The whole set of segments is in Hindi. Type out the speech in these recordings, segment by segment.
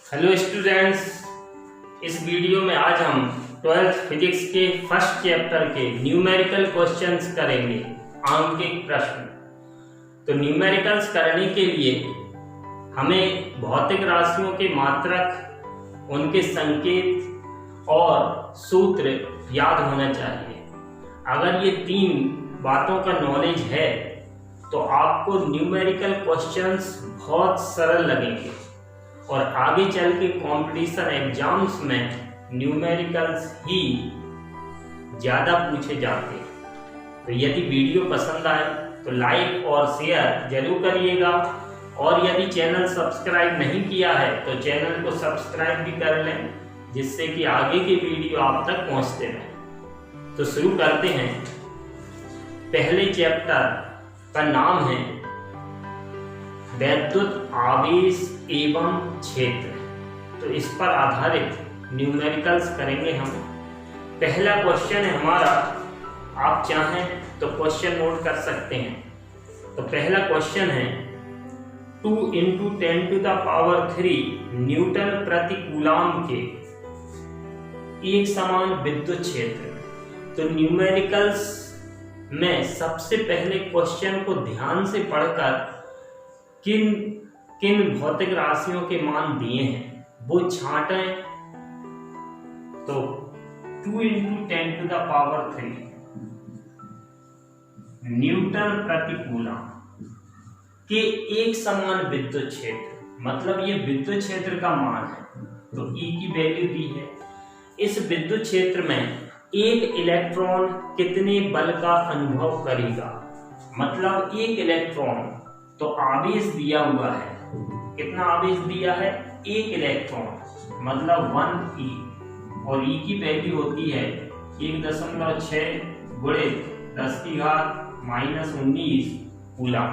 हेलो स्टूडेंट्स, इस वीडियो में आज हम 12th फिजिक्स के फर्स्ट चैप्टर के न्यूमेरिकल क्वेश्चंस करेंगे। आंकिक प्रश्न। तो न्यूमेरिकल्स करने के लिए हमें भौतिक राशियों के मात्रक, उनके संकेत और सूत्र याद होना चाहिए। अगर ये तीन बातों का नॉलेज है तो आपको न्यूमेरिकल क्वेश्चंस बहुत सरल लगेंगे और आगे चल के कंपटीशन एग्जाम्स में न्यूमेरिकल्स ही ज़्यादा पूछे जाते हैं। तो यदि वीडियो पसंद आए तो लाइक और शेयर जरूर करिएगा, और यदि चैनल सब्सक्राइब नहीं किया है तो चैनल को सब्सक्राइब भी कर लें, जिससे कि आगे के वीडियो आप तक पहुंचते रहें। तो शुरू करते हैं। पहले चैप्टर का नाम है वैद्युत आवेश एवं क्षेत्र। तो इस पर आधारित न्यूमेरिकल्स करेंगे हम। पहला क्वेश्चन है हमारा, आप चाहें तो क्वेश्चन नोट कर सकते हैं। तो पहला क्वेश्चन है 2 × 10⁻³ न्यूटन प्रति कूलाम के एक समान विद्युत क्षेत्र। तो न्यूमेरिकल्स में सबसे पहले क्वेश्चन को ध्यान से पढ़कर किन किन भौतिक राशियों के मान दिए हैं वो छांटें। तो 2 × 10⁻³ न्यूटन प्रति कूलाम के एक समान विद्युत क्षेत्र, मतलब ये विद्युत क्षेत्र का मान है। तो E की वैल्यू दी है। इस विद्युत क्षेत्र में एक इलेक्ट्रॉन कितने बल का अनुभव करेगा, मतलब एक इलेक्ट्रॉन, तो आवेश दिया हुआ है। कितना आवेश दिया है? एक इलेक्ट्रॉन, मतलब 1e, और E की वैल्यू होती है 1.6 × 10⁻⁻19 कूलाम।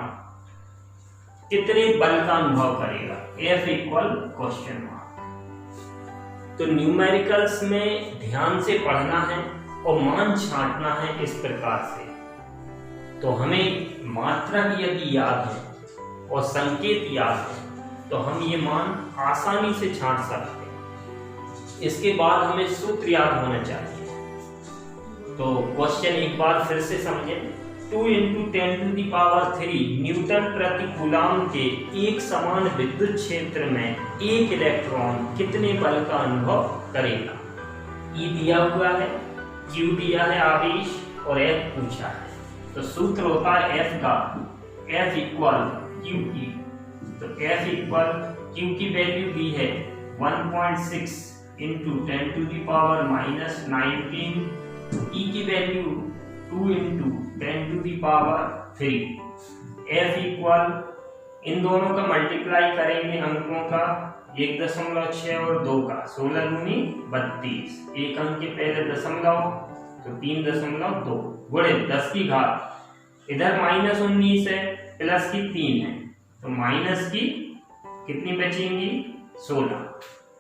कितने बल का अनुभव करेगा? F question mark. तो न्यूमेरिकल्स में ध्यान से पढ़ना है और मान छांटना है इस प्रकार से। तो हमें मात्रक यदि याद है और संकेत याद है तो हम ये मान आसानी से छांट सकते हैं। इसके बाद हमें सूत्र याद होना चाहिए। तो क्वेश्चन एक बार फिर से समझें। 2 × 10⁻³ न्यूटन प्रति कूलाम के एक समान विद्युत क्षेत्र में एक इलेक्ट्रॉन कितने बल का अनुभव करेगा। E दिया हुआ है, Q दिया है आवेश, और F पूछा है। तो सूत्र होता है F का, F QE। तो F Q की वैल्यू दी है 1.6 × 10⁻⁻19। E की वैल्यू 2 × 10⁻³ F इन दोनों का मल्टीप्लाई करेंगे अंकों का, 1.6 और 2 का, 16 दूनी 32। एक अंक के पहले दशमलव, तो 3.2 गुणे 10 की घात, इधर -19 है, प्लस की 3 है, तो माइनस की कितनी बचेंगी? 16।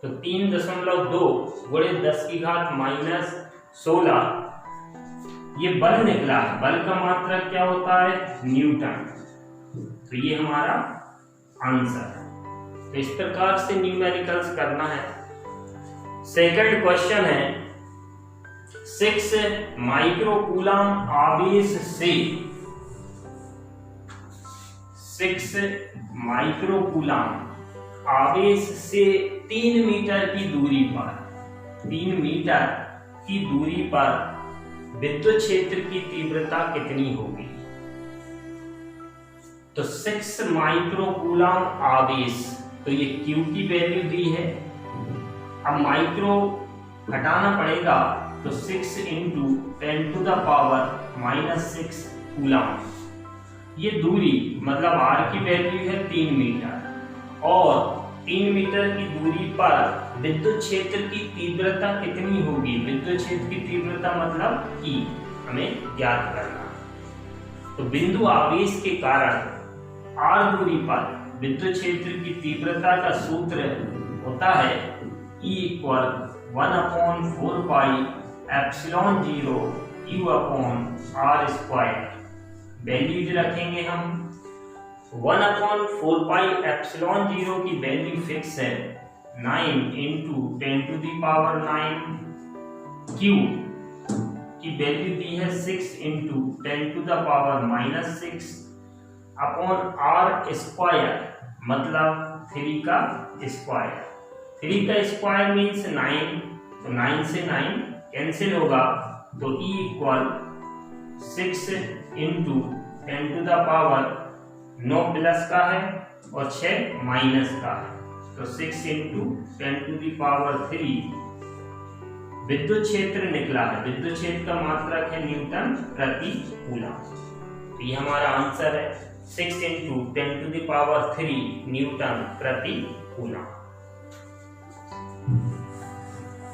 तो 3.2 गुणे 10 की घात -16, ये बल निकला है। बल का मात्रक क्या होता है? न्यूटन। तो ये हमारा आंसर है। तो इस प्रकार से न्यूमेरिकल्स करना है। सेकंड क्वेश्चन है 6 माइक्रोकूलाम आवेश से 6 माइक्रोकूलाम आवेश से 3 मीटर की दूरी पर, 3 मीटर की दूरी पर विद्युत क्षेत्र की तीव्रता कितनी होगी। तो 6 माइक्रोकूलाम आवेश, तो ये Q की वैल्यू दी है। अब माइक्रो घटाना पड़ेगा, तो 6 × 10⁻⁻6 कूलाम। ये दूरी मतलब R की वैल्यू है 3 मीटर, और 3 मीटर की दूरी पर विद्युत क्षेत्र की तीव्रता कितनी होगी। विद्युत क्षेत्र की तीव्रता मतलब E, हमें ज्ञात करना। तो बिंदु आवेश के कारण R दूरी पर विद्युत क्षेत्र की तीव्रता का सूत्र होता है E = 1/4πε0u/r²। वैल्यूज रखेंगे हम। 1/4πε0 की वैल्यू फिक्स है, 9 इंटू 10⁹ Q की वैल्यू दी है 6 इंटू 10⁻⁻6 अपॉन R स्क्वायर मतलब 3 का स्क्वायर। 3 का स्क्वायर मीन्स 9, तो 9 से 9 कैंसिल होगा, तो E इक्वल 6 इंटू 10⁻9 प्लस का है और 6 माइनस का है, तो 6 इंटू 10⁻3 विद्युत क्षेत्र निकला है। विद्युत क्षेत्र का मात्रक है न्यूटन प्रति कूलम। तो ये हमारा आंसर है 6 इंटू 10⁻3 न्यूटन प्रति कूलम।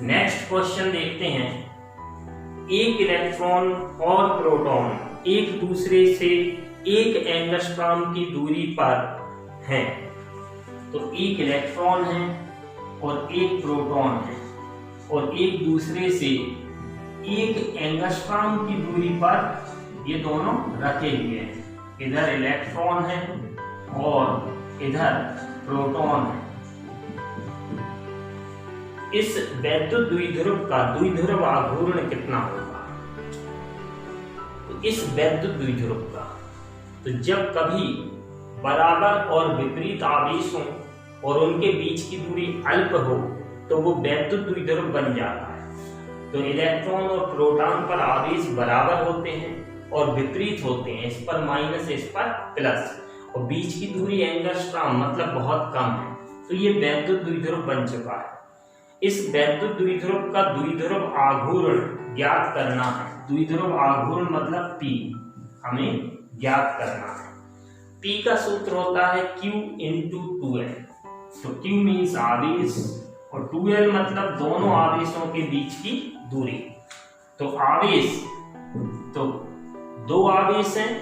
नेक्स्ट क्वेश्चन देखते हैं। एक इलेक्ट्रॉन और प्रोटॉन एक दूसरे से 1 एंगस्ट्रॉम की दूरी पर हैं। तो एक इलेक्ट्रॉन है और एक प्रोटॉन है और एक दूसरे से 1 एंगस्ट्रॉम की दूरी पर ये दोनों रखे हुए हैं। इधर इलेक्ट्रॉन है और इधर प्रोटॉन है। इस वैद्युत द्विध्रुव का द्विध्रुव आघूर्ण कितना होगा? तो इस वैद्युत द्विध्रुव का, तो जब कभी बराबर और विपरीत आवेश हो और उनके बीच की दूरी अल्प हो तो वो वैद्युत द्विध्रुव बन जाता है। तो इलेक्ट्रॉन और प्रोटॉन पर आवेश बराबर होते हैं और विपरीत होते हैं, इस पर माइनस इस पर प्लस, और बीच की दूरी एंगस्ट्रॉम मतलब बहुत कम है, तो ये वैद्युत द्विध्रुव बन चुका है। इस वैद्युत द्विध्रुव का द्विध्रुव आघूर्ण ज्ञात करना है। द्विध्रुव आघूर्ण मतलब P हमें ज्ञात करना है। P का सूत्र होता है Q इंटू 2L। तो Q मीन्स आवेश और 2L मतलब दोनों आवेशों के बीच की दूरी। तो आवेश, तो 2 आवेश हैं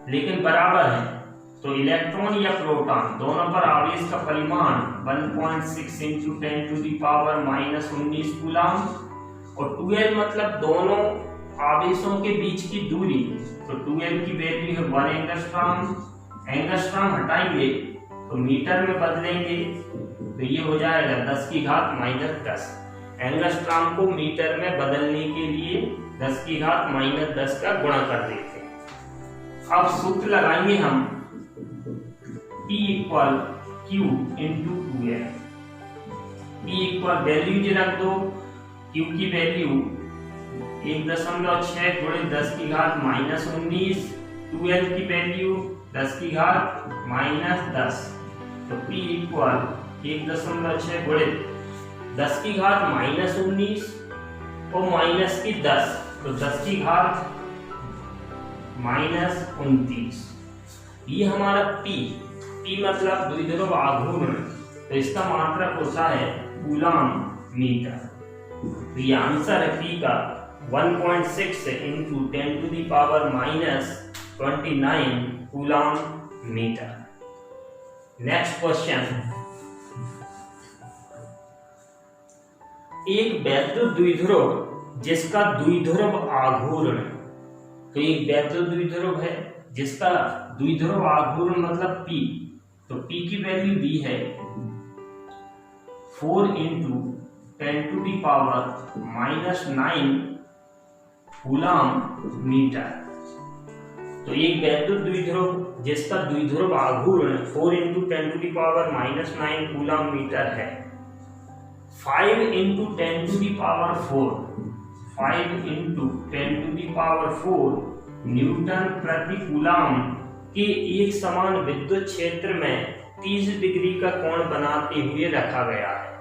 लेकिन बराबर हैं, तो इलेक्ट्रॉन या प्रोटॉन दोनों पर आवेश का परिमाण 1.6 इंटू 10⁻⁻19 कूलम, और 2L मतलब दोनों आवेशों के बीच की दूरी। तो 2L की वैल्यू है 1 एंगस्ट्रॉम। एंगस्ट्रॉम हटाएंगे तो मीटर में बदलेंगे, तो ये हो जाएगा 10⁻−10। एंगस्ट्रॉम को मीटर में बदलने के लिए 10⁻−10 का गुणा कर देते हैं। अब सूत्र लगाएंगे हम P equal Q into 2L। P equal value g रख दो, Q की वैल्यू 1.6 गुणे 10⁻−19, 2L की वैल्यू 10⁻−10। तो P इक्वल 1.6 गुणे 10⁻−19 और माइनस की 10, तो 10⁻−29। ये हमारा P मतलब द्विध्रुव आघूर्ण, तो इसका मात्रक होता है कूलम मीटर। तो ये आंसर है P का 1.6 into 10⁻29 coulomb metre. Next question. एक वैद्युत द्विध्रुव जिसका द्विध्रुव आघूर्ण, तो एक वैद्युत द्विध्रुव है जिसका द्विध्रुव आघूर्ण मतलब P, तो P की वैल्यू दी है 4 इंटू 10⁻⁻9 कूलम मीटर। तो एक वैद्युत द्विध्रुव जिसका द्विध्रुव आघूर्ण 4 इंटू 10⁻⁻9 कूलम मीटर है। 5 इंटू 10⁻4 न्यूटन प्रति कूलम के एक समान विद्युत क्षेत्र में 30 डिग्री का कोण बनाते हुए रखा गया है।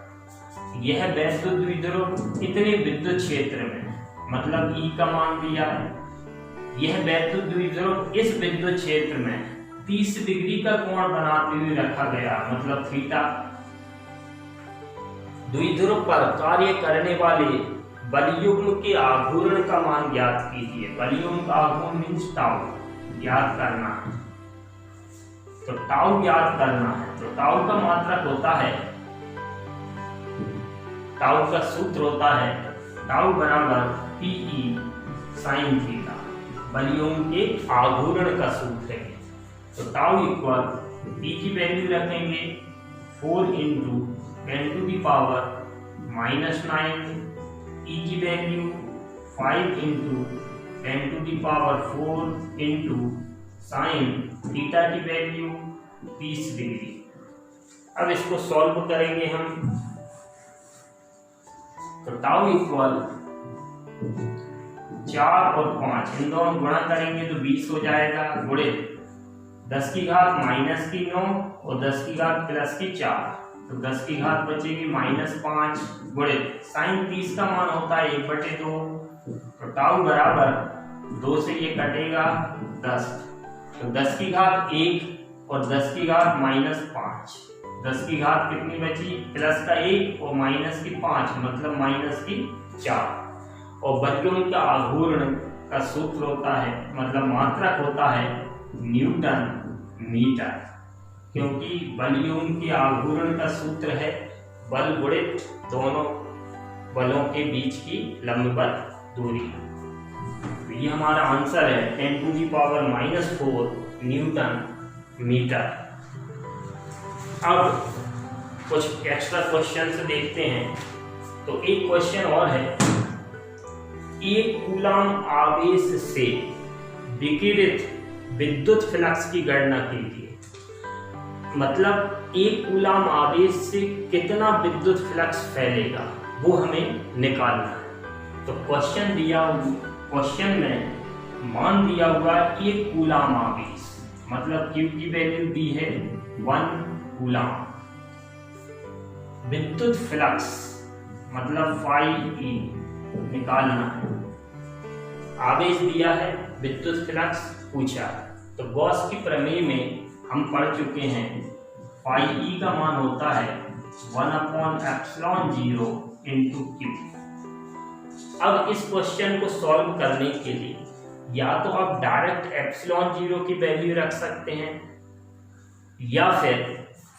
यह वैद्युत द्विध्रुव इतने विद्युत क्षेत्र में, मतलब E का मान दिया है, यह वैद्युत द्विध्रुव इस विद्युत क्षेत्र में 30 डिग्री का कोण बनाते हुए रखा गया, मतलब थीटा। द्विध्रुव पर कार्य करने वाले बलयुग्म के आघूर्ण का मान ज्ञात कीजिए। बलयुग्म का आघूर्ण मीन्स टाउ ज्ञात करना है। तो टाउ ज्ञात करना है, तो टाउ का मात्रक होता है, टाउ का सूत्र होता है टाउ बराबर PE sin थीटा। बलयुग्म के आघूर्ण का सूत्र है। तो टाउ इक्वल P की वैल्यू रखेंगे 4 इंटू 10⁻⁹ ई की वैल्यू 5 × 10⁴ × sin थीटा की वैल्यू 30 डिग्री। अब इसको सॉल्व करेंगे हम, तो टाउ इक्वल 4 और 5 इन दोनों गुणा करेंगे तो 20 हो जाएगा, गुणे 10 की घात -9 और 10 की घात +4, तो 10 की घात बचेगी -5 गुणे साइन 30 का मान होता है 1/2, तो टाउ बराबर 2 से ये कटेगा 10, तो 10 की घात 1 और 10 की घात -5, 10 की घात कितनी बची, प्लस का 1 और माइनस की 5 मतलब -4। और बलों का आघूर्ण का सूत्र होता है, मतलब मात्रक होता है न्यूटन मीटर, क्योंकि बलयों के आघूर्ण का सूत्र है बल गुणित दोनों बलों के बीच की लंबवत दूरी। ये हमारा आंसर है 10⁻⁻4 न्यूटन मीटर। अब कुछ एक्स्ट्रा क्वेश्चन देखते हैं। तो एक क्वेश्चन और है, एक कूलम आवेश से विकिरित विद्युत फ्लक्स की गणना कीजिए। मतलब एक कूलम आवेश से कितना विद्युत फ्लक्स फैलेगा वो हमें निकालना है। तो क्वेश्चन में मान दिया हुआ एक कूलम आवेश, मतलब Q की वैल्यू दी है 1 कूलम, विद्युत फ्लक्स मतलब φE निकालना है, आवेश दिया है, विद्युत फ्लक्स पूछा है। तो गॉस की प्रमेय में हम पढ़ चुके हैं φE का मान होता है 1/ε0 × Q। अब इस क्वेश्चन को सॉल्व करने के लिए या तो आप डायरेक्ट ε0 की वैल्यू रख सकते हैं, या फिर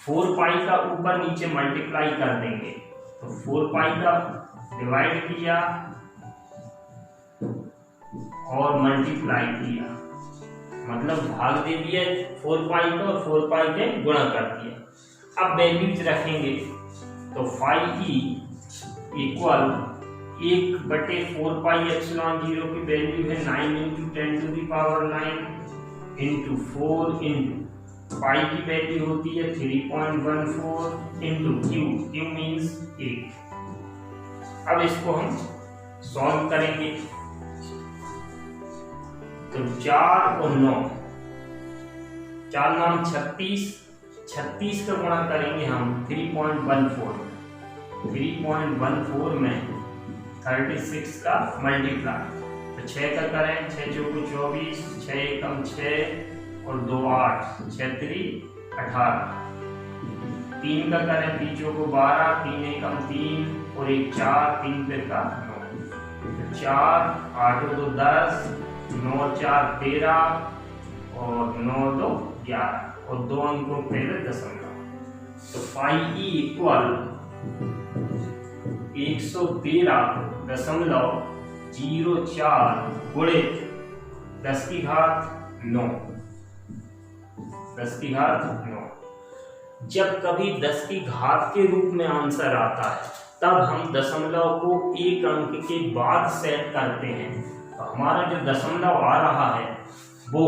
4π का ऊपर नीचे मल्टीप्लाई कर देंगे। तो 4π का डिवाइड किया और मल्टीप्लाई किया, मतलब भाग दे दिया 4π का और 4π के गुणा कर दिया। अब वैल्यूज रखेंगे, तो φE इक्वल 1/4πε0 की वैल्यू है 9 × 10⁹ इंटू 4 इंटू पाई की वैल्यू होती है 3.14 इंटू Q मीन्स 8। अब इसको हम सॉल्व करेंगे, तो 4 और 9, 4 9 36, 36 का गुणा करेंगे हम 3.14 में 36 का मल्टीप्लाई, तो 6 का करें 6 चौको 24, 6 एकम 6 और 2 8, 6 3 18, 3 का करें 3 चौको 12, 3 एकम 3 और 1 4, 3 फिर का 9, तो 4 8 2 10, 9 4 13 और 9 2 11 और 2 अंकों पहले दशमलव। तो φE इक्वल 113.04 गुणित 10 की घात 9। जब कभी 10 की घात के रूप में आंसर आता है तब हम दशमलव को एक अंक के बाद सेट करते हैं। तो हमारा जो दशमलव आ रहा है वो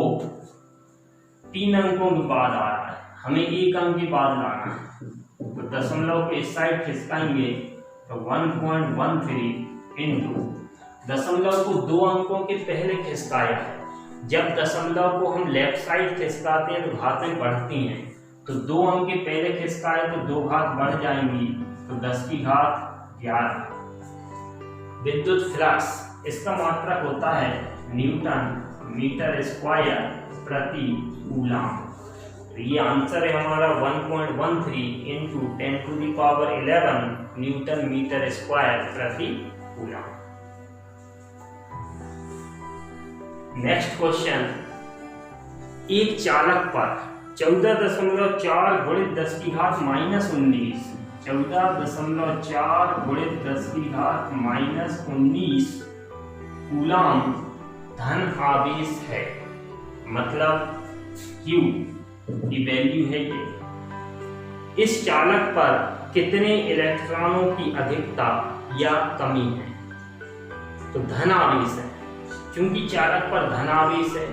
3 अंकों के बाद आ रहा है, हमें एक अंक के बाद लाना है। तो दशमलव को इस साइड खिसकाएंगे तो 1.13 इंटू दशमलव को 2 अंकों के पहले खिसकाया है। जब दशमलव को हम लेफ्ट साइड खिसकाते हैं तो घातें बढ़ती हैं, तो 2 अंक के पहले खिसकाए तो 2 घात बढ़ जाएंगी, तो 10 की घात 11। विद्युत फ्लक्स इसका मात्रक होता है न्यूटन मीटर स्क्वायर प्रति कूलम। ये आंसर है हमारा 1.13 इंटू 10⁻11 न्यूटन मीटर स्क्वायर प्रति कूलम। नेक्स्ट क्वेश्चन, एक चालक पर 14.4 गुणित 10 की घात -19, 14.4 गुणित 10 की घात -19 कूलम धन आवेश है। मतलब Q की वैल्यू है ये इस चालक पर कितने इलेक्ट्रॉनों की अधिकता या कमी है? तो धन आवेश है, क्योंकि चालक पर धन आवेश है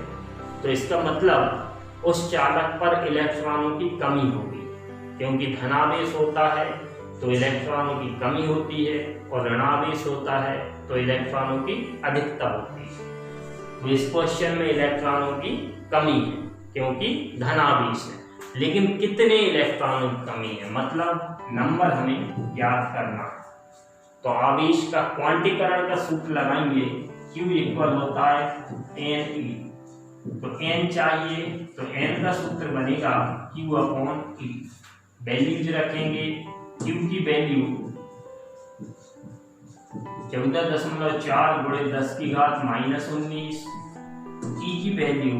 तो इसका मतलब उस चालक पर इलेक्ट्रॉनों की कमी होगी, क्योंकि धनावेश होता है तो इलेक्ट्रॉनों की कमी होती है और ऋणावेश होता है तो इलेक्ट्रॉनों की अधिकता होती है। तो इस क्वेश्चन में इलेक्ट्रॉनों की कमी है क्योंकि धनावेश है, लेकिन कितने इलेक्ट्रॉनों की कमी है मतलब नंबर हमें याद करना है। तो आवेश का क्वांटीकरण का सूत्र लगाएंगे, Q इक्वल होता है NE। तो N चाहिए तो N का सूत्र बनेगा Q अपॉन E। वैल्यूज रखेंगे, Q की वैल्यू 14.4 गुणे 10 की घात -19, E की वैल्यू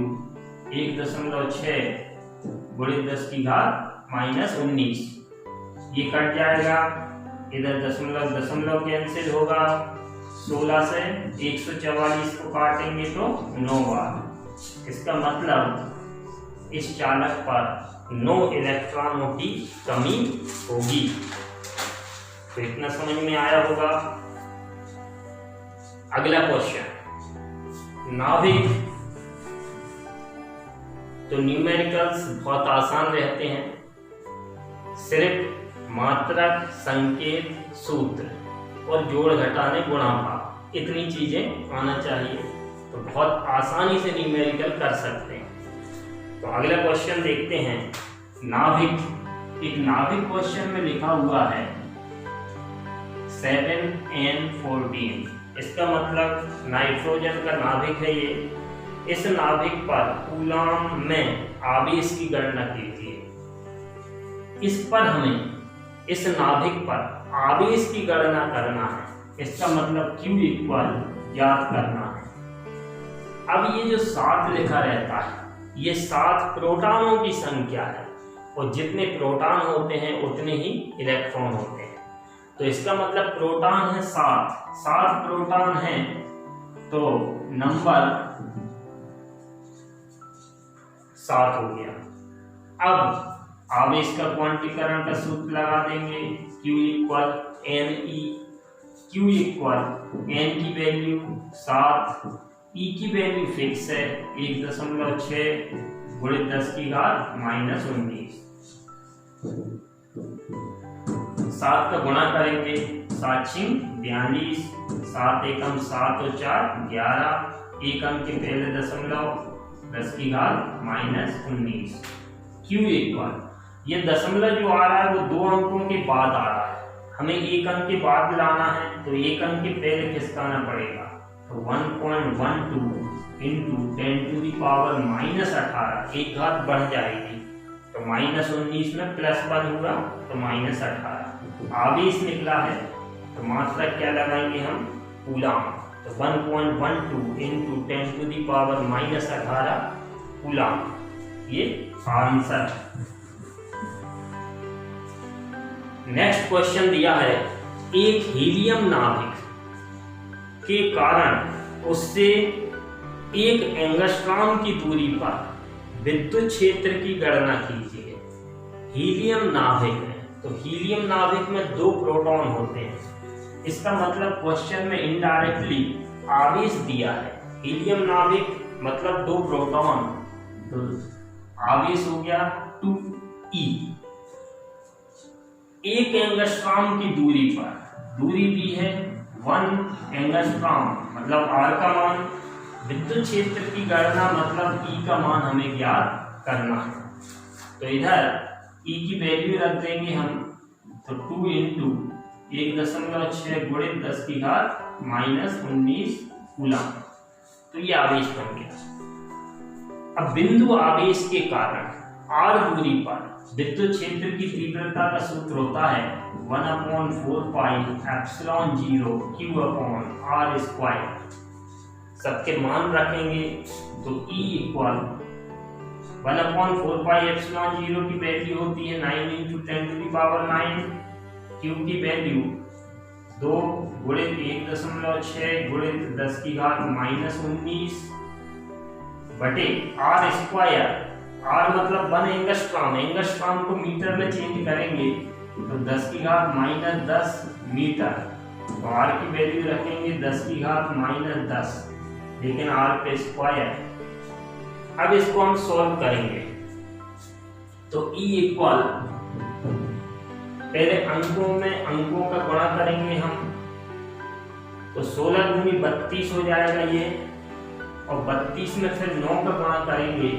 1.6 गुणे 10 की घात -19। ये कट जाएगा, इधर दशमलव दशमलव कैंसिल होगा, 16 से 144 को काटेंगे तो 9 बार। इसका मतलब इस चालक पर 9 इलेक्ट्रॉनों की कमी होगी। तो इतना समझ में आया होगा। अगला क्वेश्चन, नाभिक। तो न्यूमेरिकल्स बहुत आसान रहते हैं, सिर्फ मात्रक, संकेत, सूत्र और जोड़ घटाने गुणा भाग, इतनी चीजें आना चाहिए तो बहुत आसानी से न्यूमेरिकल कर सकते हैं। तो अगला क्वेश्चन देखते हैं, नाभिक। एक नाभिक क्वेश्चन में लिखा हुआ है 7N14। इसका मतलब नाइट्रोजन का नाभिक है ये। इस नाभिक पर कूलॉम में आवेश की गणना कीजिए। इस पर हमें इस नाभिक पर आवेश की गणना करना है, इसका मतलब Q इक्वल याद करना है। अब ये जो 7 लिखा रहता है, ये 7 प्रोटॉनों की संख्या है और जितने प्रोटॉन होते हैं उतने ही इलेक्ट्रॉन होते हैं। तो इसका मतलब प्रोटॉन है 7 प्रोटॉन हैं तो नंबर 7 हो गया। अब आवेश का क्वांटीकरण का सूत्र लगा देंगे, Q equal NE। Q equal N की वैल्यू 7, E की वैल्यू फिक्स है 1.6 गुणे 10 की घात -19। 7 का गुणा करेंगे, 7 छिंग 42, 7 एकम 7 और 4 11, एक अंक के पहले दशमलव 10 की घात -19। Q इक्वल, ये दशमलव जो आ रहा है वो 2 अंकों के बाद आ रहा है, हमें एक अंक के बाद लाना है तो एक अंक के पहले खिसकाना पड़ेगा। तो 1.12 इंटू 10⁻⁻18, एक घात बढ़ जाएगी तो -19 में +1 हुआ तो -18। आवेश निकला है तो मात्रा क्या लगाएंगे हम, कूलॉम। तो 1.12 इंटू 10⁻⁻18 कूलॉम, ये आंसर। नेक्स्ट क्वेश्चन दिया है, एक हीलियम नाभिक के कारण उससे 1 एंगस्ट्रॉम की दूरी पर विद्युत क्षेत्र की गणना कीजिए। हीलियम नाभिक है तो हीलियम नाभिक में 2 प्रोटॉन होते हैं, इसका मतलब क्वेश्चन में इनडायरेक्टली आवेश दिया है। हीलियम नाभिक मतलब 2 प्रोटॉन, तो आवेश हो गया 2e। 1 एंगस्ट्रॉम की दूरी पर, दूरी दी है 1 एंगस्ट्रॉम मतलब R का मान, विद्युत क्षेत्र की गणना मतलब E का मान हमें ज्ञात करना है। तो इधर E की वैल्यू रख देंगे हम, तो 2 इंटू 1.6 गुणे 10 की घात -19 कूलॉम। तो ये आवेश बन गया। अब बिंदु आवेश के कारण R दूरी पर विद्युत क्षेत्र की तीव्रता का सूत्र होता है 1/4 पाई एप्सिलॉन 0 Q/r²। सबके मान रखेंगे तो E इक्वल 1/4 पाई एप्सिलॉन 0 की वैल्यू होती है 9 इंटू 10⁻⁹। Q की वैल्यू 2 गुणे 1.6 गुणे 10 की घात -19 बटे R²। R मतलब 1 एंगस्ट्रॉम, एंगस्ट्रॉम को मीटर में चेंज करेंगे तो 10 की घात -10 मीटर, तो R की वैल्यू रखेंगे 10 की घात -10, लेकिन R पे स्क्वायर। अब इसको हम सॉल्व करेंगे तो E इक्वल, पहले अंकों का गुणा करेंगे हम, तो 16 दूनी 32 हो जाएगा ये, और 32 में फिर 9 का गुणा करेंगे,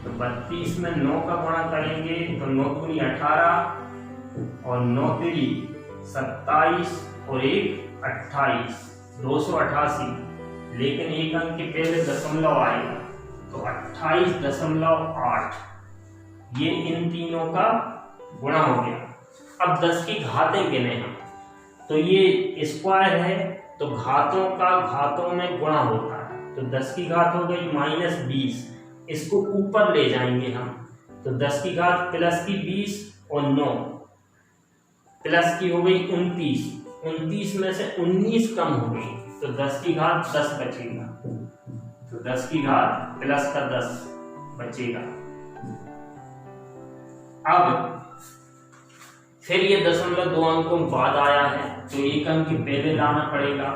तो 32 में 9 का गुणा करेंगे तो 9 दूनी 18 और 9 तिरी 27 और 1 28, 288, लेकिन एक अंक के पहले दशमलव आएगा तो 28.8, ये इन तीनों का गुणा हो गया। अब 10 की घातें गिने हम, तो ये स्क्वायर है तो घातों का घातों में गुणा होता है, तो 10 की घात हो गई -20, इसको ऊपर ले जाएंगे हम, तो 10 की घात प्लस की 20 और 9 प्लस की हो गई 29, 29 में से 19 कम हो गई तो 10 की घात 10 बचेगा, तो 10 की घात प्लस का 10 बचेगा। अब फिर ये 0.2 अंकों बाद आया है तो एक अंक के पहले लाना पड़ेगा,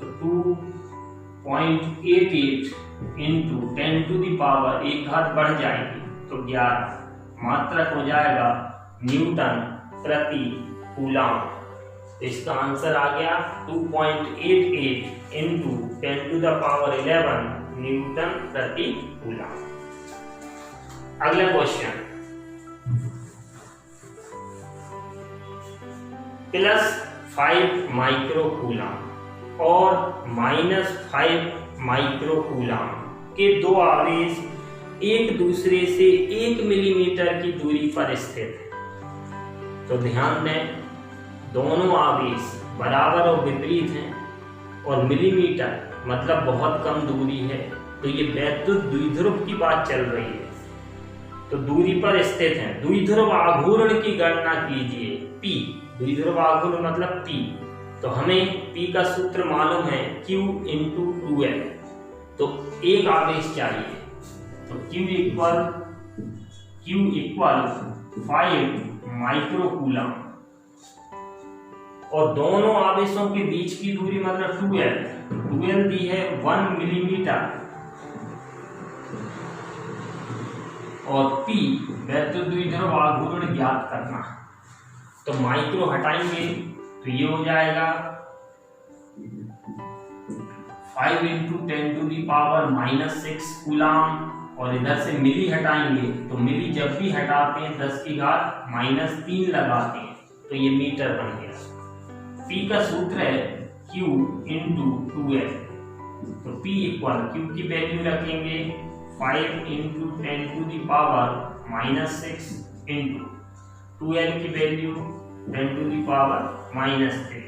तो 2.88 इंटू 10 टू दी पावर, एक घात बढ़ जाएगी तो 11, मात्रक हो जाएगा न्यूटन प्रति कूलम। तो इसका आंसर आ गया 2.88 into 10 to the power 11 newton प्रति कूलम। अगला क्वेश्चन, +5 माइक्रो कूलम और -5 माइक्रो कूलम के दो आवेश एक दूसरे से 1 मिलीमीटर की दूरी पर स्थित है। तो ध्यान दें, दोनों आवेश बराबर और विपरीत हैं और मिलीमीटर मतलब बहुत कम दूरी है, तो ये वैद्युत द्विध्रुव की बात चल रही है, तो दूरी पर स्थित है। द्विध्रुव आघूर्ण की गणना कीजिए, P, द्विध्रुव आघूर्ण मतलब P, तो हमें P का सूत्र मालूम है Q × 2L, तो एक आवेश चाहिए, तो Q इक्वल 5 माइक्रो कूलम, और दोनों आवेशों के बीच की दूरी मतलब 2L दी है 1 मिलीमीटर, और P वैद्युत द्विध्रुव आघूर्ण ज्ञात करना है, तो माइक्रो हटाएंगे तो ये हो जाएगा 5 × 10 टू दी पावर -6 कूलम, और इधर से मिली हटाएंगे तो मिली जब भी हटाते हैं 10 की घात -3 लगाते हैं तो ये मीटर बन गया। P का सूत्र है Q × 2L, तो P इक्वल Q की वैल्यू रखेंगे 5 × 10 to the power -6 into 2L की वैल्यू 10 टू दी पावर -3,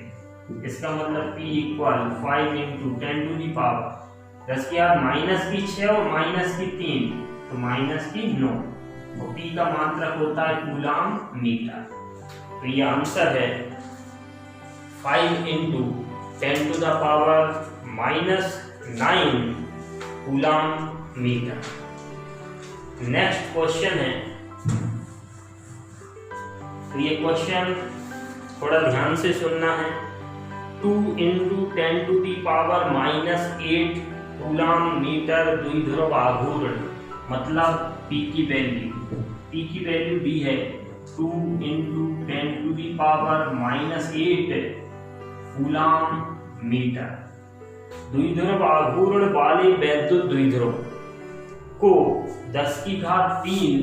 इसका मतलब P equal 5 × 10 to the power 10 की घात -6 और -3, तो -9, और P का मात्रक होता है कूलम मीटर, तो ये आंसर है 5 × 10 to the power -9 coulomb metre. Next question है, तो ये क्वेश्चन थोड़ा ध्यान से सुनना है। 2 × 10 to the power -8 coulomb metre द्विध्रुव आघूर्ण, मतलब P की वैल्यू दी है 2 × 10 to the power -8 coulomb metre. द्विध्रुव आघूर्ण वाले वैद्युत द्विध्रुव को 10 की घात 3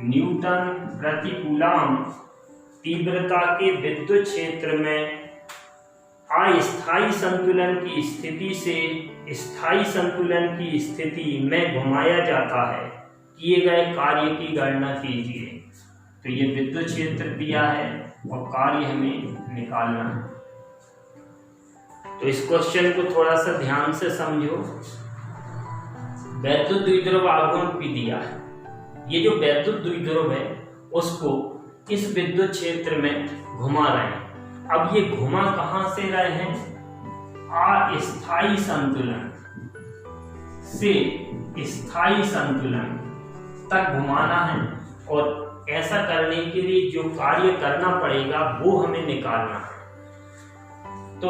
न्यूटन प्रति कूलम तीव्रता के विद्युत क्षेत्र में अस्थायी संतुलन की स्थिति से स्थायी संतुलन की स्थिति में घुमाया जाता है। किए गए कार्य की गणना कीजिए। तो ये विद्युत क्षेत्र दिया है और कार्य हमें निकालना है। तो इस क्वेश्चन को थोड़ा सा ध्यान से समझो। वैद्युत द्विध्रुव आघूर्ण भी दिया है। ये जो वैद्युत द्विध्रुव है उसको इस विद्युत क्षेत्र में घुमा रहे हैं। अब ये घुमा कहां से रहे हैं? अस्थायी संतुलन से स्थायी संतुलन तक घुमाना है और ऐसा करने के लिए जो कार्य करना पड़ेगा वो हमें निकालना है। तो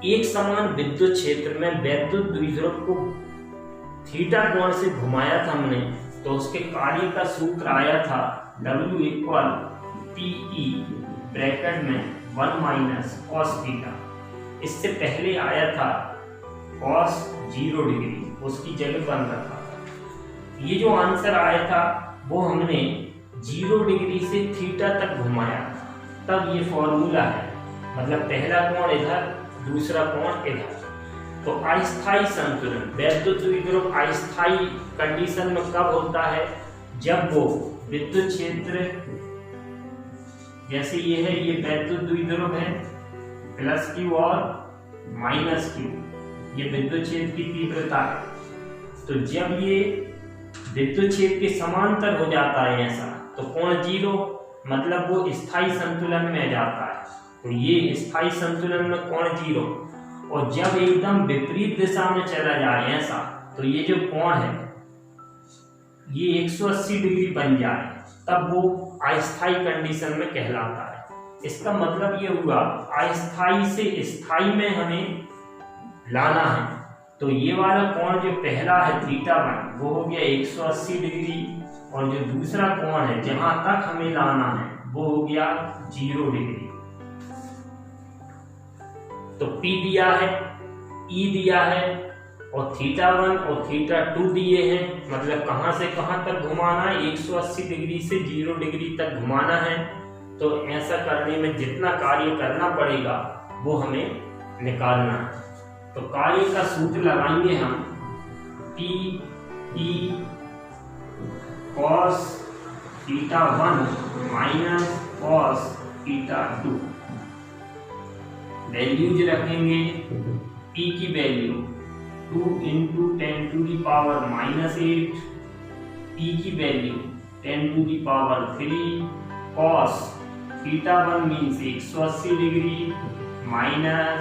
एक समान विद्युत क्षेत्र में वैद्युत द्विध्रुव को थीटा कोण से घुमाया था हमने, तो उसके कार्य का सूत्र आया था W इक्वल PE ब्रैकेट में 1 माइनस कॉस थीटा। इससे पहले आया था कॉस 0 डिग्री, उसकी जगह बन रखा था। ये जो आंसर आया था वो हमने 0 डिग्री से थीटा तक घुमाया, तब ये फॉर्मूला है। मतलब पहला कोण इधर, दूसरा कोण इधर। तो अस्थायी संतुलन, वैद्युत द्विध्रुव अस्थायी कंडीशन में कब होता है? जब वो विद्युत क्षेत्र, जैसे ये है, ये वैद्युत द्विध्रुव है, प्लस Q और माइनस Q, ये विद्युत क्षेत्र की तीव्रता है। तो जब ये विद्युत क्षेत्र के समांतर हो जाता है ऐसा, तो कोण 0, मतलब वो स्थायी संतुलन में जाता है। तो ये स्थायी संतुलन में कोण 0, और जब एकदम विपरीत दिशा में चला जाए ऐसा, तो ये जो कोण है ये 180 डिग्री बन जाए, तब वो अस्थायी कंडीशन में कहलाता है। इसका मतलब ये हुआ अस्थायी से स्थायी में हमें लाना है। तो ये वाला कोण जो पहला है θ1, वो हो गया 180 डिग्री, और जो दूसरा कोण है जहां तक हमें लाना है वो हो गया 0 डिग्री। तो P दिया है, E दिया है, और θ1 और θ2 दिए हैं। मतलब कहां से कहां तक घुमाना है? 180 डिग्री से 0 डिग्री तक घुमाना है। तो ऐसा करने में जितना कार्य करना पड़ेगा वो हमें निकालना है। तो कार्य का सूत्र लगाएंगे हम, PE cos θ1 minus cos θ2। Values रखेंगे, P की वैल्यू 2 × 10⁻⁻8, P की value 10⁻3, cos θ1 means 180 degree minus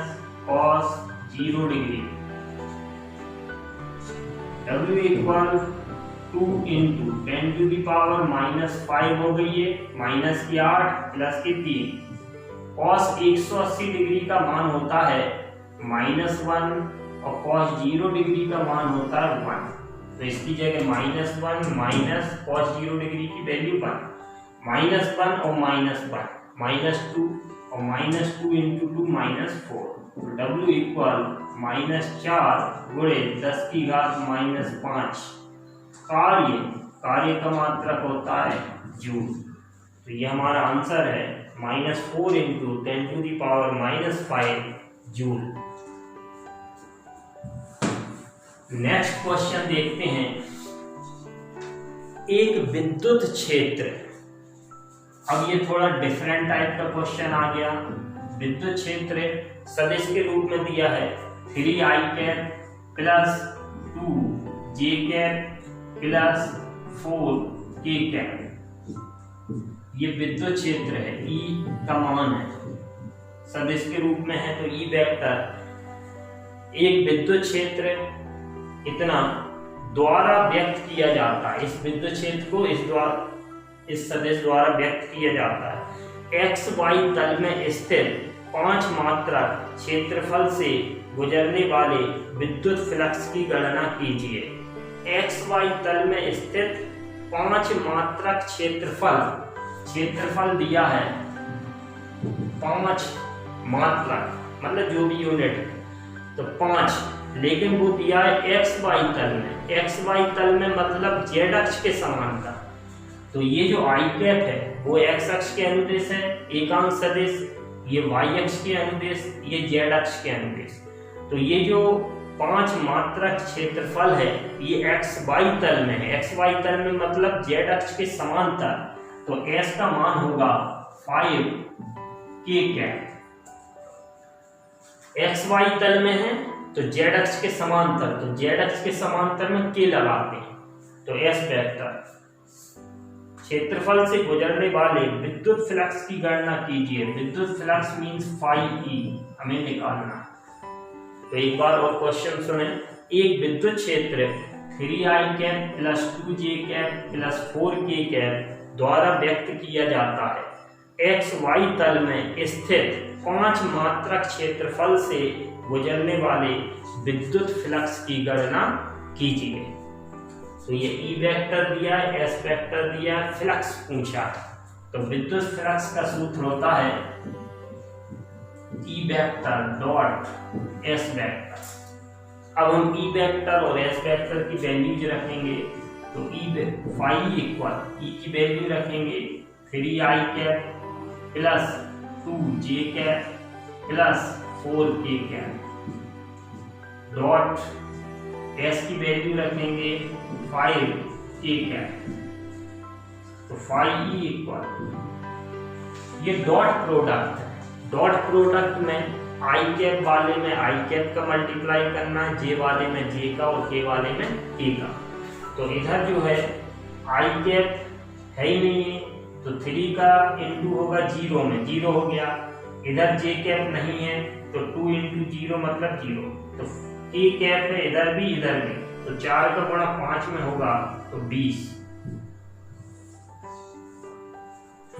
cos 0 degree. W equal 2 × 10⁻⁻5 हो गई है, माइनस की 8 प्लस की 3। cos 180 डिग्री का मान होता है -1 और cos 0 डिग्री का मान होता है 1। तो इसकी जगह -1 माइनस cos 0 डिग्री की वैल्यू 1, -1 और -1 -2, और -2 × 2 -4। तो W इक्वल -4 गुणे 10⁻⁻5। कार्य का मात्रक होता है जूल। तो ये हमारा आंसर है -4 × 10⁻⁻5 जूल। नेक्स्ट क्वेश्चन देखते हैं। एक विद्युत क्षेत्र, अब ये थोड़ा डिफरेंट टाइप का क्वेश्चन आ गया। विद्युत क्षेत्र सदिश के रूप में दिया है 3i plus 2j plus 4k। ये विद्युत क्षेत्र है, E का मान है, सदिश के रूप में है, तो E वेक्टर। एक विद्युत क्षेत्र इतना द्वारा व्यक्त किया जाता है, इस विद्युत क्षेत्र को इस सदिश द्वारा व्यक्त किया जाता है। XY तल में स्थित 5 मात्रक क्षेत्रफल से गुजरने वाले विद्युत फ्लक्स की गणना कीजिए। XY तल में स्थित 5 मात्रक क्षेत्रफल दिया है, 5 मात्रक मतलब जो भी यूनिट, तो 5, लेकिन वो दिया है XY तल में। XY तल में मतलब Z अक्ष के समांतर। तो ये जो I कैप है वो X अक्ष के अनुदेश है, एकांक सदिश, ये Y अक्ष के अनुदेश, ये Z अक्ष के अनुदेश। तो ये जो 5 मात्रक क्षेत्रफल है ये XY तल में है। XY तल में मतलब Z अक्ष के समांतर, तो S का मान होगा 5k कैप। XY तल में है तो Z अक्ष के समांतर, तो Z अक्ष के समांतर में k लगाते हैं, तो S वेक्टर। क्षेत्रफल से गुजरने वाले विद्युत फ्लक्स की गणना कीजिए। विद्युत फ्लक्स मींस phi E हमें निकालना। तो एक बार और क्वेश्चन सुने। एक विद्युत क्षेत्र 3i cap plus 2j cap plus 4k cap द्वारा व्यक्त किया जाता है। एक्स वाई तल में स्थित 5 मात्रक क्षेत्रफल से गुजरने वाले विद्युत फ्लक्स की गणना कीजिए। तो ये ई वेक्टर दिया है, एस वेक्टर दिया है, फ्लक्स पूछा है। तो विद्युत फ्लक्स का सूत्र होता है E vector dot S vector. अब हम ई वेक्टर और एस वेक्टर की वैल्यूज रखेंगे। तो फाई इक्वल ई की वैल्यू रखेंगे 3i cap plus 2j cap plus 4k cap dot S की वैल्यू रखेंगे 5k कैप। तो फाई इक्वल ये डॉट प्रोडक्ट है। डॉट प्रोडक्ट में आई कैप वाले में आई कैप का मल्टीप्लाई करना है, जे वाले में जे का और के वाले में के का। तो इधर जो है आई कैप है ही नहीं है, तो 3 का इंटू होगा 0 में, 0 हो गया। इधर जे कैप नहीं है तो 2 इंटू 0 मतलब 0। तो के कैप है इधर भी इधर भी, तो 4 का गुणा 5 में होगा तो 20।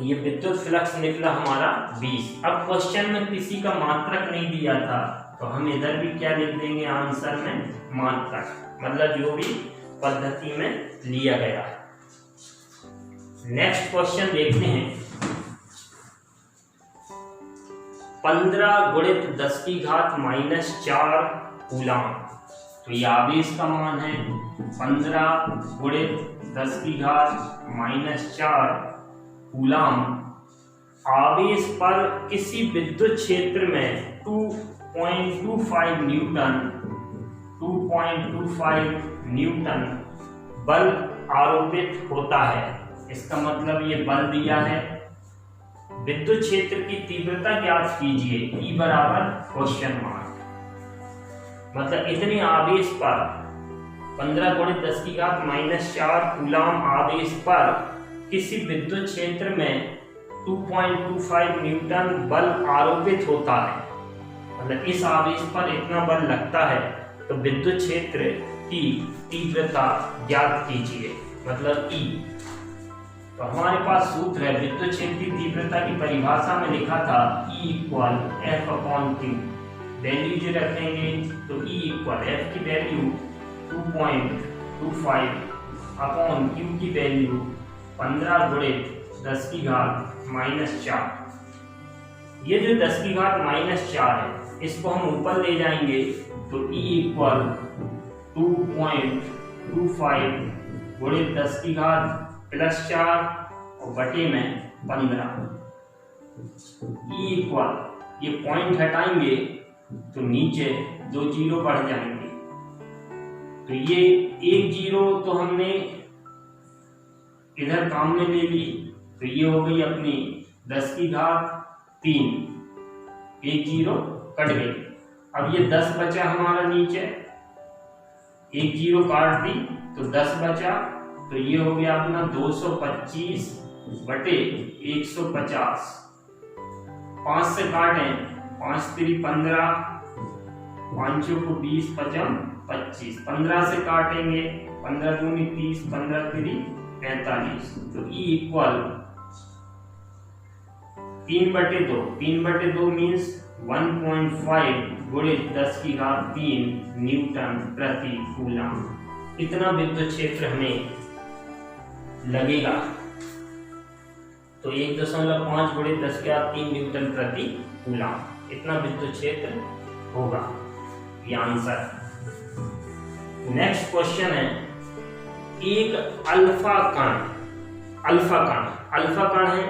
ये विद्युत फ्लक्स निकला हमारा 20। अब क्वेश्चन में किसी का मात्रक नहीं दिया था तो हम इधर भी क्या लिख देंगे आंसर में मात्रक, मतलब जो भी पद्धति में लिया गया है। नेक्स्ट क्वेश्चन देखते हैं। 15 गुणित 10 की घात माइनस 4 कूलाम। तो ये आवेश का मान है। 15 गुणित 10 की घात माइनस 4 कूलाम आवेश पर किसी विद्युत क्षेत्र में 2.25 न्यूटन बल आरोपित होता है। इसका मतलब ये बल दिया है। विद्युत क्षेत्र की तीव्रता ज्ञात कीजिए, ई बराबर क्वेश्चन मार्क। मतलब इतने आवेश पर 15 गुणित 10 की घात माइनस 4 कूलाम आवेश पर किसी विद्युत क्षेत्र में 2.25 न्यूटन बल आरोपित होता है। मतलब इस आवेश पर इतना बल लगता है, तो विद्युत क्षेत्र की तीव्रता ज्ञात कीजिए, मतलब E। तो हमारे पास सूत्र है, विद्युत क्षेत्र की तीव्रता की परिभाषा में लिखा था E इक्वल F/Q। वैल्यू जो रखेंगे तो E इक्वल F की वैल्यू 2.25 अपॉन Q की वैल्यू 15 गुणित 10 की घात माइनस 4। ये जो 10 की घात माइनस 4 है, इसको हम ऊपर ले जाएंगे तो E इक्वल 2.25 गुणित 10 की घात प्लस 4 और बटे में 15। E इक्वल ये पॉइंट हटाएंगे तो नीचे 2 जीरो बढ़ जाएंगे। तो ये 1 जीरो तो हमने इधर काम में ले ली, तो ये हो गई अपनी 10 की घात 3, 1 जीरो कट गई। अब ये 10 बचा हमारा नीचे, 1 जीरो काट दी तो 10 बचा, तो ये हो गया अपना 225 बटे 150। 5 से काटें, 5 3 15, 5 को 20 5 25। 15 से काटेंगे, 15 दूनी 30, 15 3 45। तो E इक्वल 3/2। 3/2 मीन्स 1.5 गुणित 10 की घात 3 न्यूटन प्रति कूलम। इतना विद्युत क्षेत्र हमें लगेगा। तो 1.5 गुणित 10 की घात 3 न्यूटन प्रति कूलम इतना विद्युत क्षेत्र होगा। ये आंसर। नेक्स्ट क्वेश्चन है, एक अल्फा कण है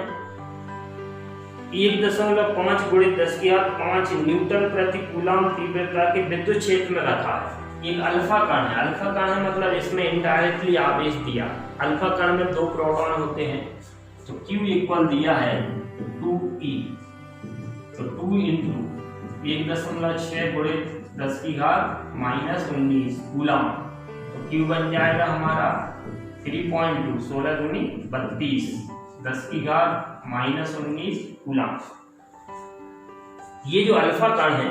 1.5 गुणित 10 की घात 5 न्यूटन प्रति कूलम तीव्रता के विद्युत क्षेत्र में रखा है। एक अल्फा कण है। अल्फा कण है मतलब इसमें इनडायरेक्टली आवेश दिया। अल्फा कण में 2 प्रोटॉन होते हैं, तो Q इक्वल दिया है 2E। तो 2 इंटू 1.6 गुणित 10 की घात -19 कूलम। तो Q बन जाएगा हमारा 3.2, 16 दूनी 32, 10 की घात -19 कूलम। ये जो अल्फा कण है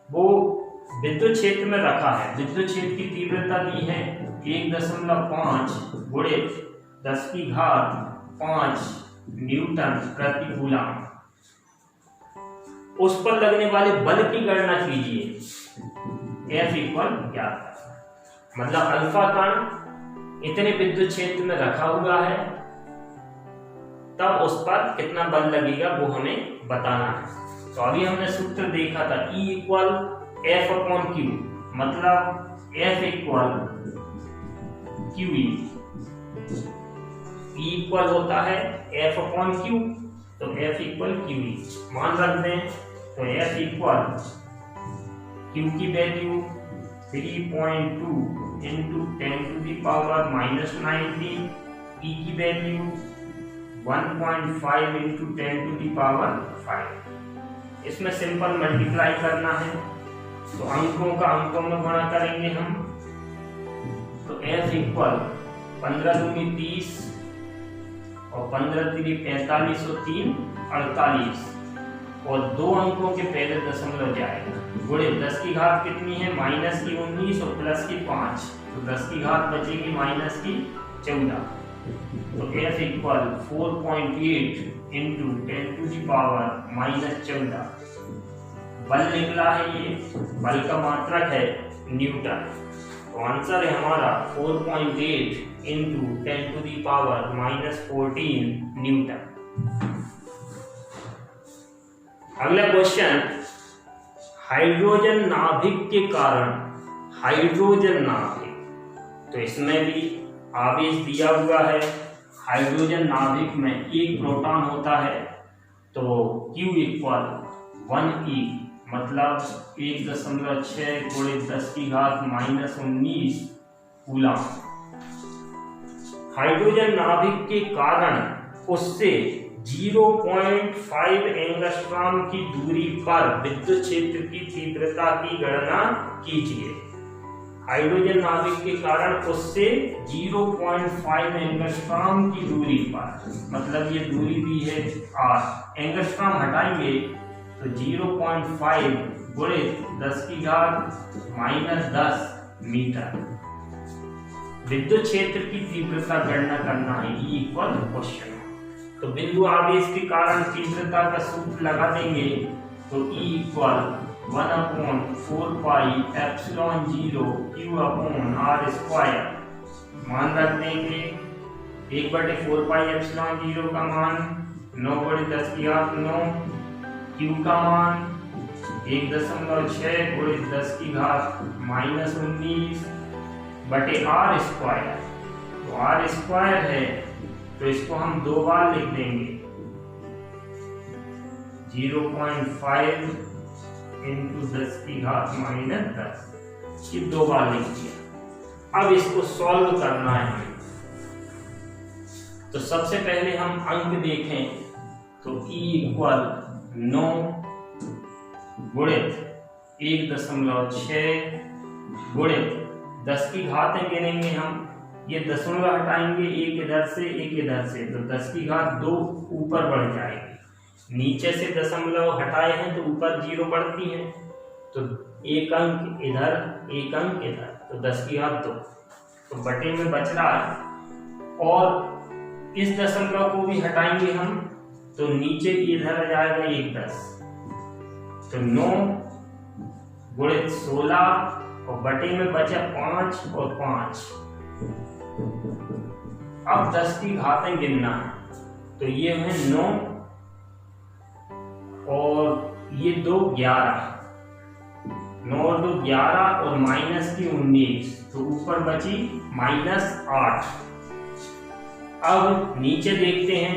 वो विद्युत क्षेत्र में रखा है। विद्युत क्षेत्र की तीव्रता दी है 1.5 गुणित 10⁵ न्यूटन प्रति कूलम। उस पर लगने वाले बल की गणना कीजिए। F इक्वल क्या, मतलब अल्फा कण इतने विद्युत क्षेत्र में रखा हुआ है, तब उस पर कितना बल लगेगा वो हमें बताना है। तो अभी हमने सूत्र देखा था E इक्वल F/Q, मतलब F equal QE। E equal होता है F/Q, तो F इक्वल QE मान रख दें। तो F इक्वल Q की वैल्यू 3.2 इंटू 10⁻⁻⁹, E की वैल्यू 1.5 इंटू 10⁵। इसमें सिंपल मल्टीप्लाई करना है, तो अंकों का अंकों में गुणा करेंगे हम। तो F इक्वल 15 दूनी 30 और 15 3 45 और 3 48, और दो अंकों के पहले दशमलव जाएगा। गुणे 10 की घात कितनी है, -19 और +5, तो 10 की घात बचेगी -14। तो F इक्वल 4.8 इंटू 10⁻⁻14 बल निकला है। ये बल का मात्रक है न्यूटन। तो आंसर है हमारा 4.8 इंटू 10⁻⁻14 न्यूटन। अगला क्वेश्चन, हाइड्रोजन नाभिक के कारण, हाइड्रोजन नाभिक, तो इसमें भी आवेश दिया हुआ है। हाइड्रोजन नाभिक में एक प्रोटॉन होता है, तो Q इक्वल 1e, मतलब 1.6 गुणित 10⁻⁻19 कूलम। हाइड्रोजन नाभिक के कारण उससे 0.5 एंगस्ट्रॉम की दूरी पर विद्युत क्षेत्र की तीव्रता की गणना कीजिए। हाइड्रोजन नाभिक के कारण उससे 0.5 एंगस्ट्रॉम की दूरी पर, मतलब ये दूरी दी है r, एंगस्ट्रॉम हटाएंगे तो 0.5 गुणित 10⁻⁻10 मीटर विद्युत क्षेत्र की तीव्रता गणना करना है। E इक्वल क्वेश्चन, तो बिंदु आवेश के कारण तीव्रता का सूत्र लगा देंगे। तो E equal 1/4 pi epsilon 0 Q/r²। मान रख देंगे 1/4 पाई एप्सिलॉन 0 का मान 9 × 10⁹ Q का मान 1.6 × 10⁻⁻19 बटे r²। तो r² है, तो इसको हम दो बार लिख देंगे, 0.5 इंटू 10⁻⁻10, ये दो बार लिख दिया। अब इसको सॉल्व करना है हमें। तो सबसे पहले हम अंक देखें, तो E इक्वल 9 गुणित 1.6 गुणित 10 की घातें गिनेंगे हम, ये दशमलव हटाएंगे, एक इधर से एक इधर से, तो 10 की घात 2 ऊपर बढ़ जाएगी। नीचे से दशमलव हटाए हैं तो ऊपर 0 बढ़ती है, तो एक अंक इधर एक अंक इधर, तो 10 की घात 2, तो बटे में बच रहा है। और इस दशमलव को भी हटाएंगे हम, तो नीचे इधर आ जाएगा 1 10, तो 9 गुणित 16 और बटे में बचा 5 और 5। अब 10 की घातें गिनना है, तो ये है 9 और ये 2 11, 9 और 2 11 और -19, तो ऊपर बची -8। अब नीचे देखते हैं,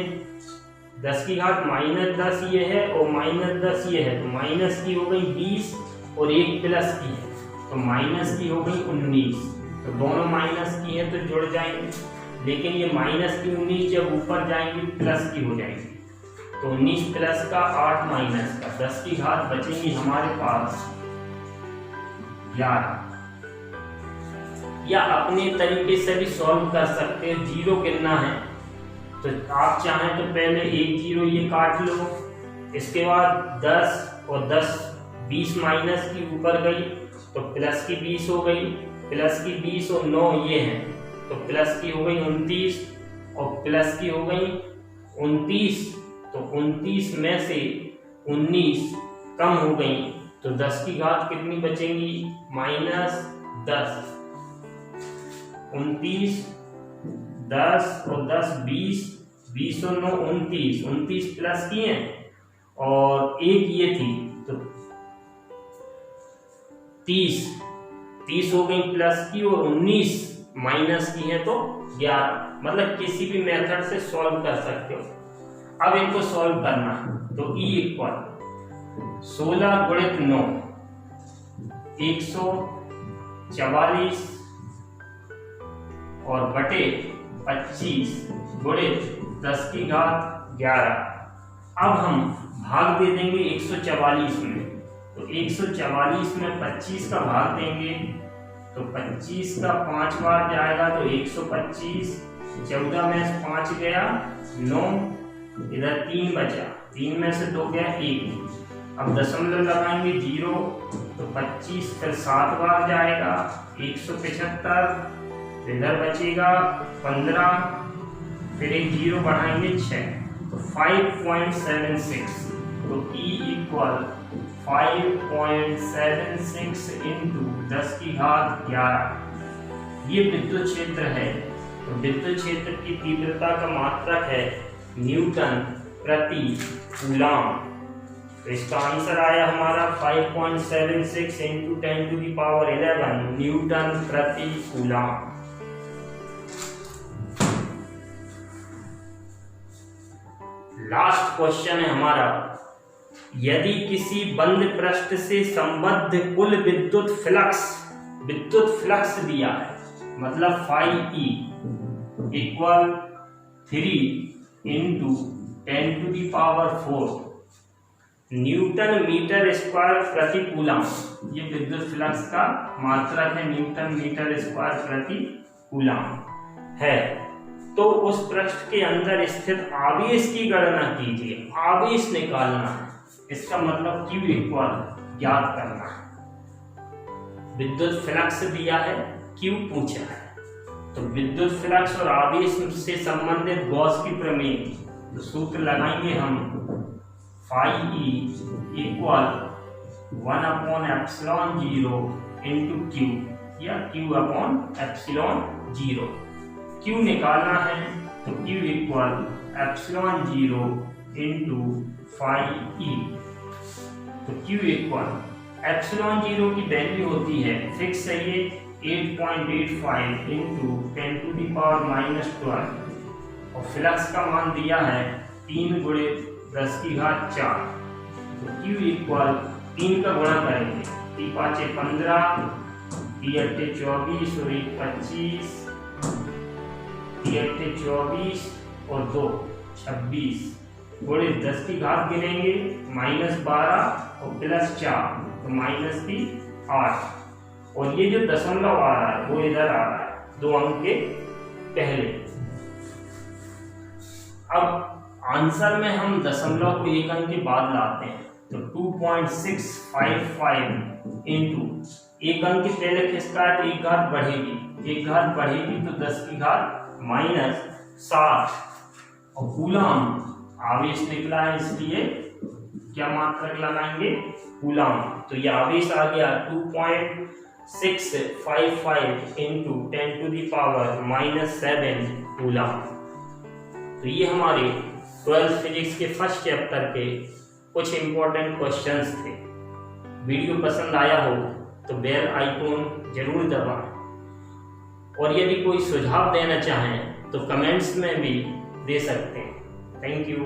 10 की घात -10 ये है और -10 ये है, तो माइनस की हो गई 20 और एक प्लस की है, तो माइनस की हो गई 19, तो दोनों माइनस की है तो जुड़ जाएंगे, लेकिन ये माइनस की 19 जब ऊपर जाएंगे प्लस की हो जाएगी, तो 19 प्लस का 8 माइनस का, 10 की घात बचेंगी हमारे पास 11। या अपने तरीके से भी सॉल्व कर सकते हैं। 0 गिनना है, तो आप चाहें तो पहले 1 0 ये काट लो, इसके बाद 10 और 10 20 माइनस की ऊपर गई तो प्लस की 20 हो गई, प्लस की 20 और 9 ये हैं, तो प्लस की हो गई 29 और प्लस की हो गई 29, तो 29 में से 19 कम हो गई, तो 10 की घात कितनी बचेंगी? -10। 29, 10 और 10 20, 20 और 9 29, 29 प्लस की हैं और एक ये थी तो 30 हो गई प्लस की और 19 माइनस की है तो 11। मतलब किसी भी मेथड से सॉल्व कर सकते हो। अब इनको सॉल्व करना है तो E इक्वल 16 गुणित 9 144 और बटे 25 गुणित 10 की घात 11। अब हम भाग दे देंगे 144 में, तो 144 में 25 का भाग देंगे तो 25 का 5 बार जाएगा तो 125, 14 में से 5 गया 9, इधर 3 बचा, 3 में से 2 गया 1। अब दशमलव लगाएंगे 0 तो 25 फिर 7 बार जाएगा 175, इधर बचेगा 15, फिर एक 0 बढ़ाएंगे 6 तो 5.76। तो E इक्वल 5.76 इंटू 10 की घात 11। ये विद्युत क्षेत्र है। तो विद्युत क्षेत्र की तीव्रता का मात्रक है न्यूटन प्रति कूलम। तो इसका आंसर आया हमारा 5.76 इंटू 10⁻11 न्यूटन प्रति कूलम। लास्ट क्वेश्चन है हमारा, यदि किसी बंद पृष्ठ से संबद्ध कुल विद्युत फ्लक्स दिया है, मतलब phi equal 3 into 10⁴ newton metre square प्रति कूलम। ये विद्युत फ्लक्स का मात्रक है, न्यूटन मीटर स्क्वायर प्रति कूलम है। तो उस पृष्ठ के अंदर स्थित आवेश की गणना कीजिए। आवेश निकालना है, इसका मतलब Q इक्वल ज्ञात करना है। विद्युत फ्लक्स दिया है, Q पूछा है, तो विद्युत फ्लक्स और आवेश से संबंधित गॉस की प्रमेय, तो सूत्र लगाएंगे हम phi E equal 1/ε0 into Q या Q/ε0। Q निकालना है तो Q equal ε0 into phi E। तो Q इक्वल ε0 की वैल्यू होती है, फिक्स है ये 8.85 इंटू 10⁻⁻12 और फ्लक्स का मान दिया है 3 गुणित 10 की घात 4। तो Q इक्वल 3 का गुणा करेंगे, 3 5 15, 3 8 24 और 1 25, 3 8 24 और 2 26 गुणित 10 की घात गिनेंगे -12 और +4 तो -8 और ये जो दशमलव आ रहा है वो इधर आ रहा है 2 अंक के पहले। अब आंसर में हम दशमलव को 1 अंक के बाद लाते हैं तो 2.655 इंटू 1 अंक के पहले किसका है, तो 1 घात बढ़ेगी, 1 घात बढ़ेगी तो 10 की घात -60 और कूलम आवेश निकला है, इसलिए क्या मात्रक लगाएंगे, कूलम। तो ये आवेश आ गया 2.655 इंटू 10⁻⁻7 कूलम। तो ये हमारे 12th फिजिक्स के फर्स्ट चैप्टर के कुछ इंपॉर्टेंट क्वेश्चंस थे। वीडियो पसंद आया हो तो बेल आइकॉन जरूर दबाएं और यदि कोई सुझाव देना चाहें तो कमेंट्स में भी दे सकते हैं। Thank you.